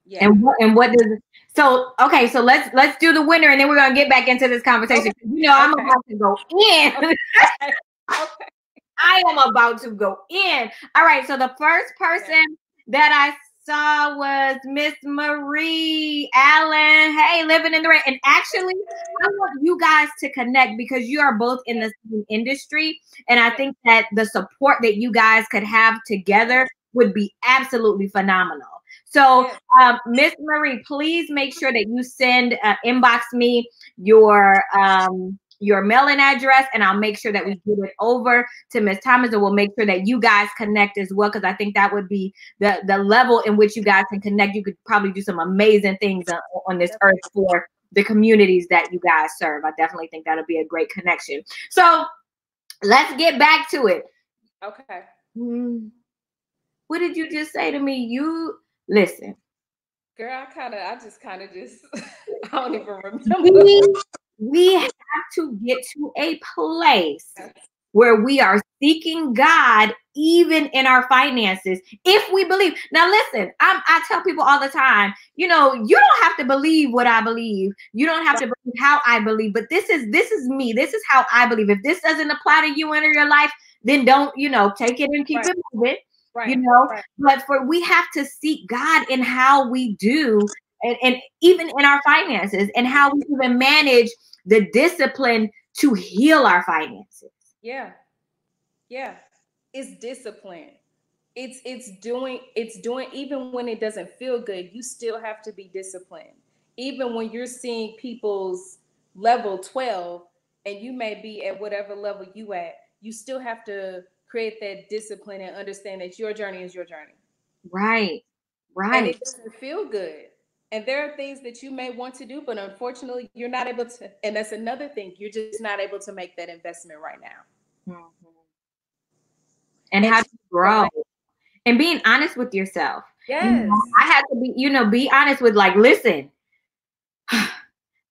Yeah. And what does so okay, so let's do the winner and then we're gonna get back into this conversation. Okay. I'm Okay. about to go in. Okay. Okay. I am about to go in. All right, so the first person that I saw was Miss Marie Allen. Hey, living in the rain. And actually, I want you guys to connect because you are both in the same industry. And I think that the support that you guys could have together would be absolutely phenomenal. So, Miss Marie, please make sure that you send inbox me your mailing address, and I'll make sure that we get it over to Miss Thomas, and we'll make sure that you guys connect as well, because I think that would be the level in which you guys can connect. You could probably do some amazing things on this earth for the communities that you guys serve. I definitely think that'll be a great connection. So let's get back to it. Okay. What did you just say to me? You listen. Girl, I just I don't even remember. We have to get to a place where we are seeking God even in our finances, if we believe. Now listen, I tell people all the time, you don't have to believe what I believe. You don't have to believe how I believe, but this is me. This is how I believe. If this doesn't apply to you in your life, then don't, take it and keep it moving. Right. But we have to seek God in how we do, and even in our finances, and how we even manage the discipline to heal our finances. Yeah. Yeah. It's discipline. It's doing even when it doesn't feel good, you still have to be disciplined. even when you're seeing people's level 12 and you may be at whatever level you at, you still have to create that discipline and understand that your journey is your journey. Right. And Right. it doesn't feel good. And there are things that you may want to do, but unfortunately, you're not able to. And that's another thing. You're just not able to make that investment right now. Mhm. And And how do you grow? And being honest with yourself. You yes. know, I had to be, be honest with, like, listen,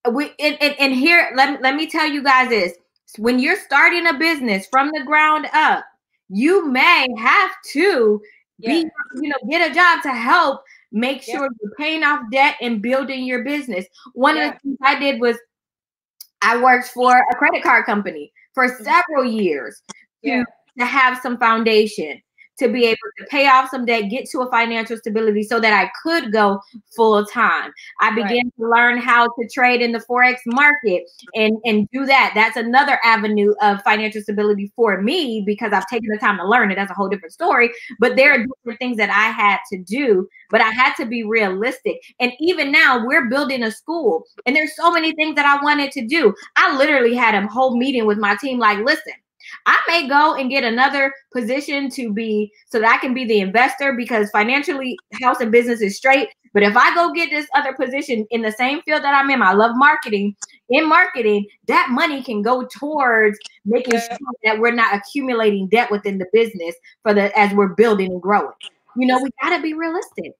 and here, let me tell you guys this. When you're starting a business from the ground up, you may have to be, get a job to help make sure you're paying off debt and building your business. One of the things I did was I worked for a credit card company for several years to have some foundation, to be able to pay off some debt, get to a financial stability so that I could go full time. I began to learn how to trade in the Forex market and do that. That's another avenue of financial stability for me because I've taken the time to learn it. That's a whole different story. But there are different things that I had to do, but I had to be realistic. And even now we're building a school and there's so many things that I wanted to do. I literally had a whole meeting with my team like, listen, I may go and get another position so that I can be the investor because financially house and business is straight. But if I go get this other position in the same field that I'm in, I love marketing. In marketing, that money can go towards making sure that we're not accumulating debt within the business as we're building and growing. We got to be realistic.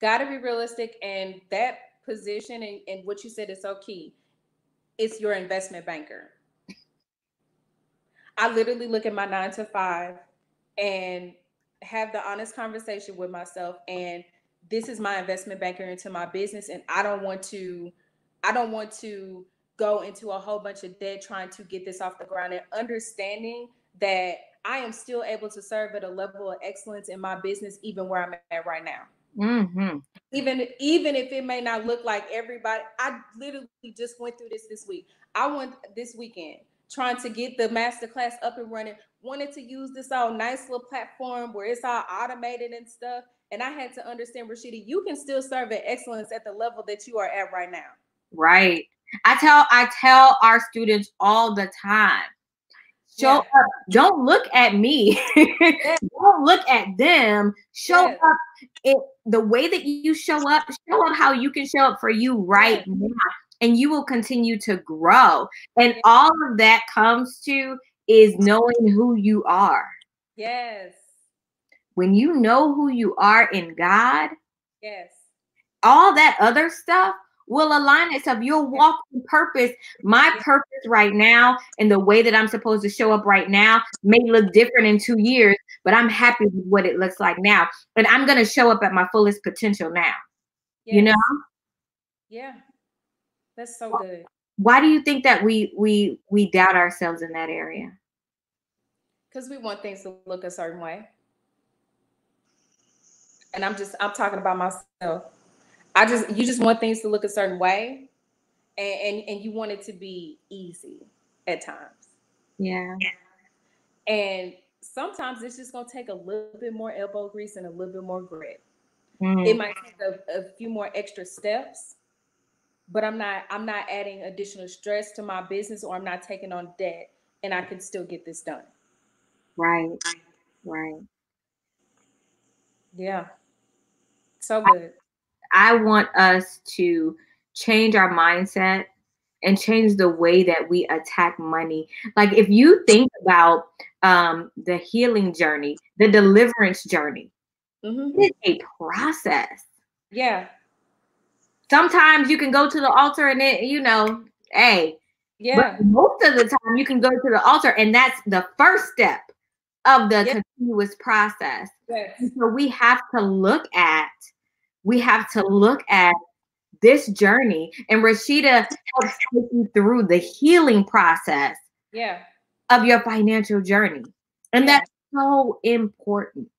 Got to be realistic. And that position and what you said is so key. It's your investment banker. I literally look at my 9 to 5 and have the honest conversation with myself. And this is my investment banker into my business. And I don't want to go into a whole bunch of debt trying to get this off the ground, and understanding that I am still able to serve at a level of excellence in my business, even where I'm at right now. Mm-hmm. Even if it may not look like everybody. I literally just went through this week. I went this weekend trying to get the masterclass up and running, wanted to use this all nice little platform where it's all automated and stuff. And I had to understand, Rashida, you can still serve at excellence at the level that you are at right now. Right. I tell our students all the time, show up. Don't look at me. Don't look at them. Show up the way that you show up how you can show up for you right now. And you will continue to grow. And all of that comes to is knowing who you are. Yes. When you know who you are in God, all that other stuff will align itself. You'll walk in purpose. My purpose right now and the way that I'm supposed to show up right now may look different in 2 years, but I'm happy with what it looks like now. And I'm going to show up at my fullest potential now. You know? Yeah. That's so good. Why do you think that we doubt ourselves in that area? Because we want things to look a certain way. And I'm talking about myself. You just want things to look a certain way, and you want it to be easy at times. Yeah. And sometimes it's just gonna take a little bit more elbow grease and a little bit more grit. It might take a few more extra steps, but I'm not adding additional stress to my business, or I'm not taking on debt, and I can still get this done. Right. Yeah. So good. I want us to change our mindset and change the way that we attack money. Like, if you think about the healing journey, the deliverance journey, it's a process. Yeah. Sometimes you can go to the altar and but most of the time you can go to the altar and that's the first step of the continuous process. Yes. So we have to look at this journey, and Rashida helps take you through the healing process of your financial journey. And that's so important.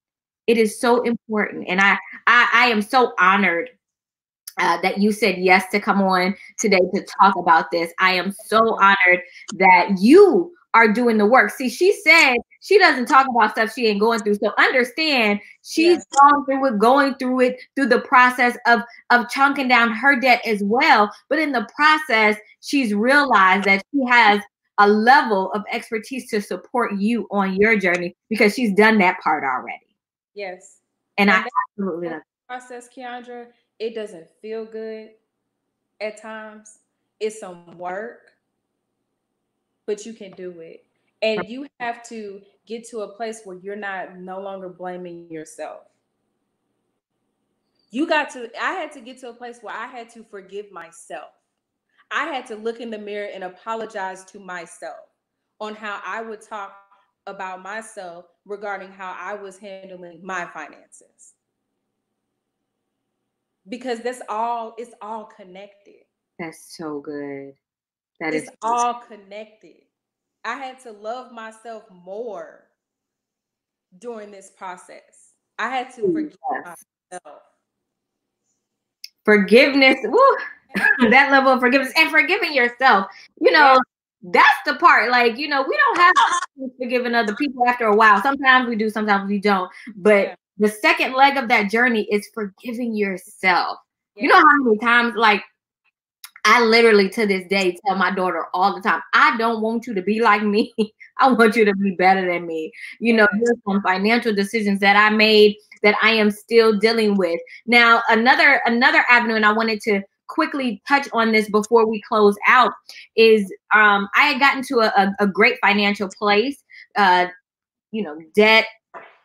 It is so important. And I am so honored that you said yes to come on today to talk about this. I am so honored that you are doing the work. See, she said she doesn't talk about stuff she ain't going through. So understand she's Yes. gone through it, going through it, through the process of chunking down her debt as well. But in the process, she's realized that she has a level of expertise to support you on your journey because she's done that part already. Yes. And I And that absolutely love process, Keandra, it doesn't feel good at times. It's some work, but you can do it. it. And you have to get to a place where you're not no longer blaming yourself. I had to get to a place where I had to forgive myself. I had to look in the mirror and apologize to myself on how I would talk about myself regarding how I was handling my finances. Because it's all connected. That's so good. That It's is all connected. I had to love myself more during this process. I had to forgive yes. myself. Forgiveness. Woo, that level of forgiveness and forgiving yourself. You Yeah. know, that's the part. Like, we don't have forgiving other people after a while. Sometimes we do, sometimes we don't. But Yeah. the second leg of that journey is forgiving yourself. You know Yeah. how many times, like, I literally to this day tell my daughter all the time, I don't want you to be like me. I want you to be better than me. Yeah. There's some financial decisions that I made that I am still dealing with. Now, another avenue, and I wanted to quickly touch on this before we close out, is I had gotten to a great financial place. Debt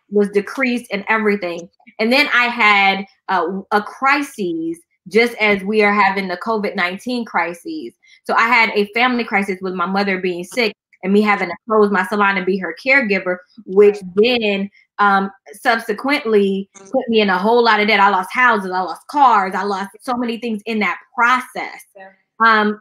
was decreased and everything. And then I had a crisis just as we are having the COVID-19 crises. So I had a family crisis with my mother being sick and me having to close my salon and be her caregiver, which then subsequently put me in a whole lot of debt. I lost houses, I lost cars, I lost so many things in that process.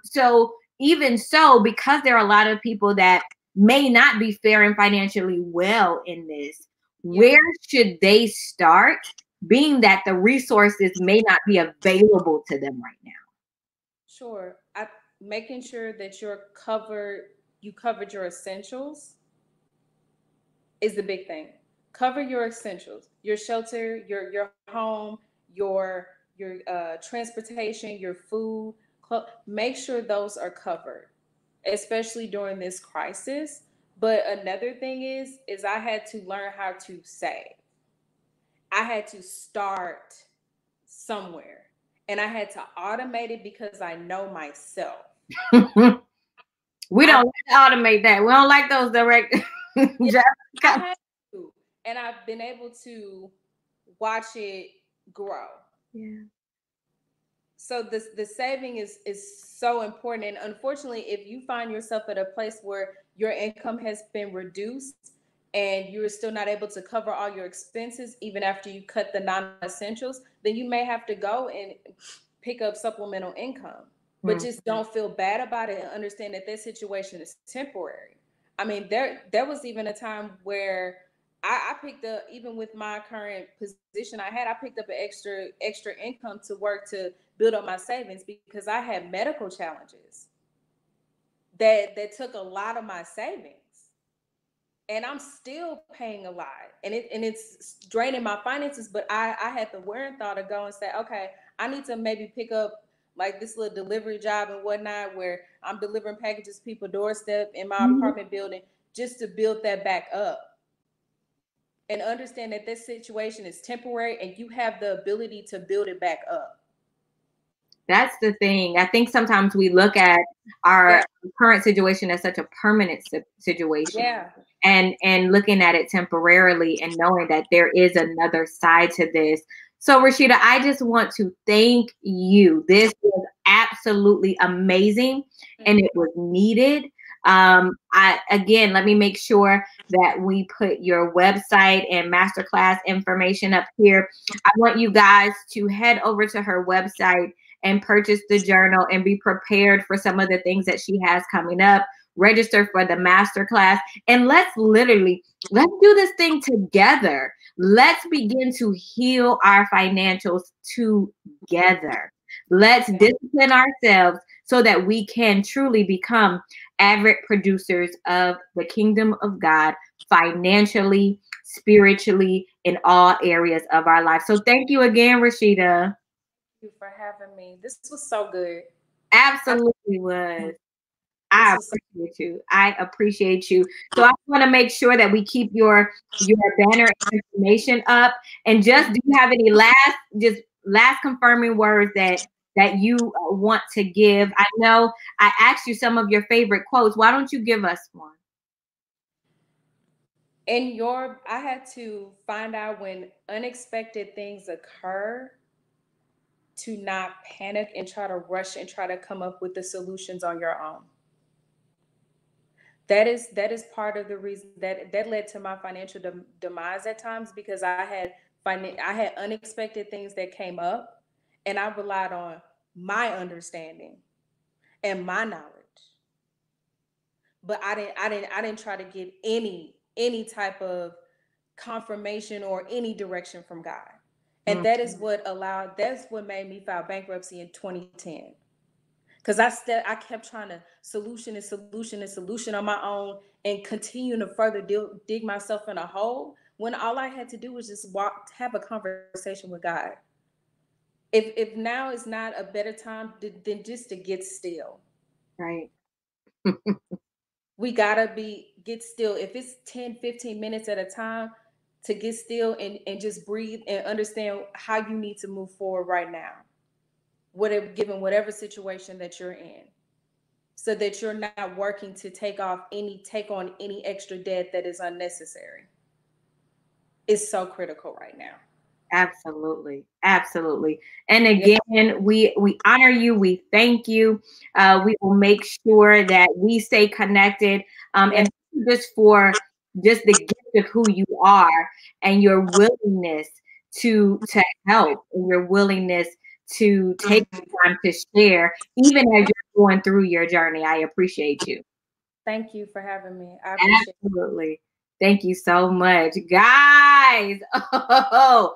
So even so, because there are a lot of people that may not be faring financially well in this, where should they start, being that the resources may not be available to them right now? Sure. Making sure that you covered your essentials is the big thing. Cover your essentials, your shelter, your home, your transportation, your food. Make sure those are covered, especially during this crisis. But another thing is I had to learn how to save. I had to start somewhere, and I had to automate it because I know myself. We don't like to automate that. We don't like those direct. Yeah, I had to, and I've been able to watch it grow. Yeah. So the saving is so important. And unfortunately, if you find yourself at a place where your income has been reduced and you're still not able to cover all your expenses, even after you cut the non-essentials, then you may have to go and pick up supplemental income. But just don't feel bad about it and understand that this situation is temporary. I mean, there was even a time where I picked up, even with my current position I picked up an extra income to work to build up my savings because I had medical challenges that took a lot of my savings. And I'm still paying a lot, and it's draining my finances. But I had the thought to go and say, okay, I need to maybe pick up like this little delivery job and whatnot, where I'm delivering packages to people's doorstep in my apartment building, just to build that back up. And understand that this situation is temporary and you have the ability to build it back up. That's the thing. I think sometimes we look at our current situation as such a permanent situation. Yeah. And looking at it temporarily and knowing that there is another side to this. So Rashida, I just want to thank you. This was absolutely amazing and it was needed. Let me make sure that we put your website and masterclass information up here. I want you guys to head over to her website and purchase the journal and be prepared for some of the things that she has coming up. Register for the masterclass, and let's do this thing together. Let's begin to heal our financials together. Let's discipline ourselves so that we can truly become avid producers of the kingdom of God, financially, spiritually, in all areas of our life. So thank you again, Rashida. Thank you for having me. This was so good. Absolutely was. This I was so appreciate you. I appreciate you. So I want to make sure that we keep your banner information up. And just do you have any last confirming words that you want to give? I know I asked you some of your favorite quotes. Why don't you give us one? I had to find out when unexpected things occur to not panic and try to rush and try to come up with the solutions on your own. That is part of the reason that led to my financial demise at times, because I had unexpected things that came up, and I relied on my understanding and my knowledge, but I didn't try to get any type of confirmation or any direction from God. And Mm, that's what made me file bankruptcy in 2010. Because I kept trying to solution on my own and continue to further dig myself in a hole, when all I had to do was just have a conversation with God. If now is not a better time than just to get still. right. We gotta get still. If it's 10, 15 minutes at a time, to get still and just breathe and understand how you need to move forward right now, given whatever situation that you're in, so that you're not working to take on any extra debt that is unnecessary. It's so critical right now. Absolutely. Absolutely. And Yeah. again, we honor you. We thank you. We will make sure that we stay connected. Yeah. And just for just the gift of who you are and your willingness to help and your willingness to take the time to share, even as you're going through your journey. I appreciate you. Thank you for having me. I appreciate Absolutely. Thank you so much. Guys. Oh,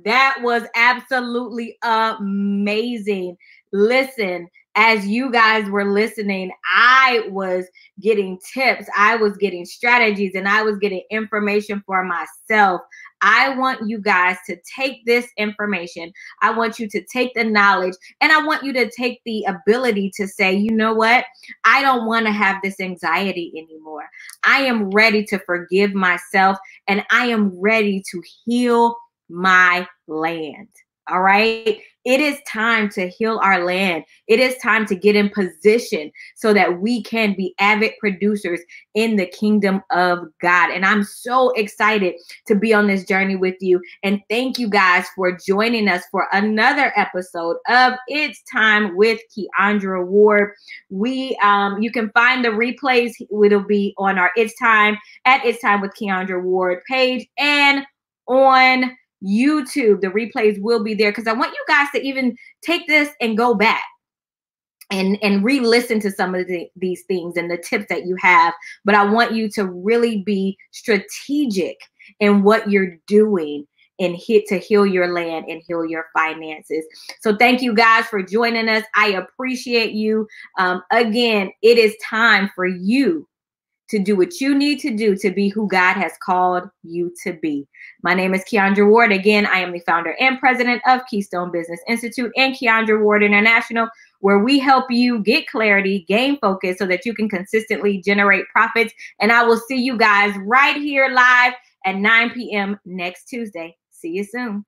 that was absolutely amazing. Listen, as you guys were listening, I was getting tips, I was getting strategies, and I was getting information for myself. I want you guys to take this information. I want you to take the knowledge, and I want you to take the ability to say, you know what? I don't want to have this anxiety anymore. I am ready to forgive myself, and I am ready to heal my land. All right. It is time to heal our land. It is time to get in position so that we can be avid producers in the kingdom of God. And I'm so excited to be on this journey with you. And thank you guys for joining us for another episode of It's Time with Keandra Ward. You can find the replays. It'll be on our It's Time with Keandra Ward page and on YouTube. The replays will be there because I want you guys to even take this and go back and re-listen to some of these things and the tips that you have. But I want you to really be strategic in what you're doing and to heal your land and heal your finances. So thank you guys for joining us. I appreciate you. Again, it is time for you to do what you need to do to be who God has called you to be. My name is Keandra Ward. Again, I am the founder and president of Keystone Business Institute and Keandra Ward International, where we help you get clarity, gain focus so that you can consistently generate profits. And I will see you guys right here live at 9 p.m. next Tuesday. See you soon.